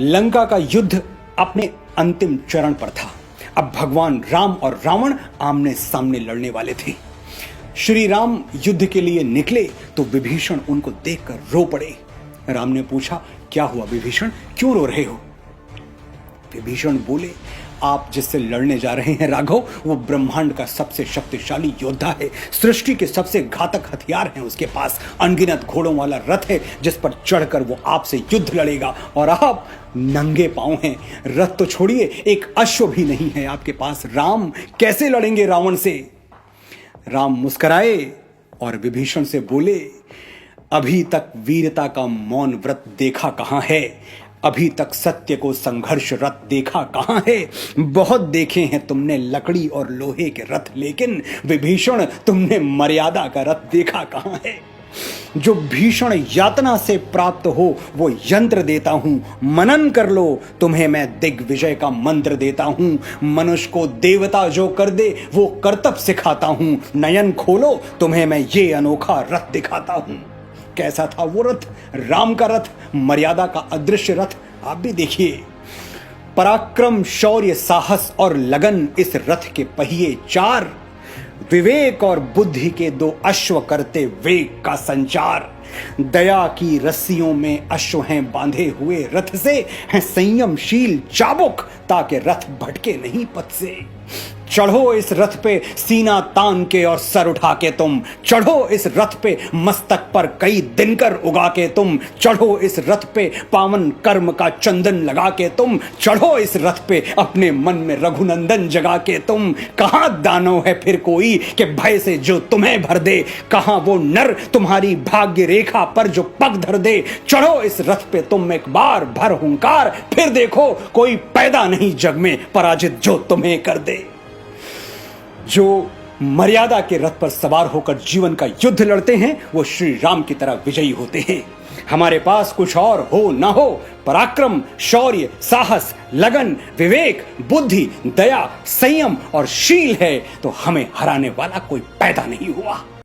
लंका का युद्ध अपने अंतिम चरण पर था। अब भगवान राम और रावण आमने सामने लड़ने वाले थे। श्री राम युद्ध के लिए निकले तो विभीषण उनको देखकर रो पड़े। राम ने पूछा, क्या हुआ विभीषण, क्यों रो रहे हो? विभीषण बोले, आप जिससे लड़ने जा रहे हैं राघव, वो ब्रह्मांड का सबसे शक्तिशाली योद्धा है। सृष्टि के सबसे घातक हथियार हैं उसके पास। अनगिनत घोड़ों वाला रथ है जिस पर चढ़कर वो आपसे युद्ध लड़ेगा, और आप नंगे पांव हैं। रथ तो छोड़िए, एक अश्व भी नहीं है आपके पास। राम कैसे लड़ेंगे रावण से? राम मुस्कुराए और विभीषण से बोले, अभी तक वीरता का मौन व्रत देखा कहां है? अभी तक सत्य को संघर्षरत देखा कहां है? बहुत देखे हैं तुमने लकड़ी और लोहे के रथ, लेकिन विभीषण तुमने मर्यादा का रथ देखा कहां है? जो भीषण यातना से प्राप्त हो वो यंत्र देता हूं, मनन कर लो, तुम्हें मैं दिग्विजय का मंत्र देता हूं। मनुष्य को देवता जो कर दे वो कर्तव्य सिखाता हूं। नयन खोलो, तुम्हें मैं ये अनोखा रथ दिखाता हूं। कैसा था वो रथ? राम का रथ, मर्यादा का अदृश्य रथ। आप भी देखिए, पराक्रम, शौर्य, साहस और लगन इस रथ के पहिए चार। विवेक और बुद्धि के दो अश्व करते वेग का संचार। दया की रस्सियों में अश्व हैं बांधे हुए, रथ से हैं संयमशील चाबुक, ताकि रथ भटके नहीं पथ से। चढ़ो इस रथ पे सीना तान के और सर उठा के तुम। चढ़ो इस रथ पे मस्तक पर कई दिनकर उगा के तुम। चढ़ो इस रथ पे पावन कर्म का चंदन लगा के तुम। चढ़ो इस रथ पे अपने मन में रघुनंदन जगा के तुम। कहां दानव है फिर कोई कि भय से जो तुम्हें भर दे? कहां वो नर तुम्हारी भाग्य रेखा पर जो पग धर दे? चढ़ो इस रथ पे तुम एक बार भर हुंकार, फिर देखो कोई पैदा नहीं जग में पराजित जो तुम्हें कर दे। जो मर्यादा के रथ पर सवार होकर जीवन का युद्ध लड़ते हैं वो श्री राम की तरह विजयी होते हैं। हमारे पास कुछ और हो ना हो, पराक्रम, शौर्य, साहस, लगन, विवेक, बुद्धि, दया, संयम और शील है तो हमें हराने वाला कोई पैदा नहीं हुआ।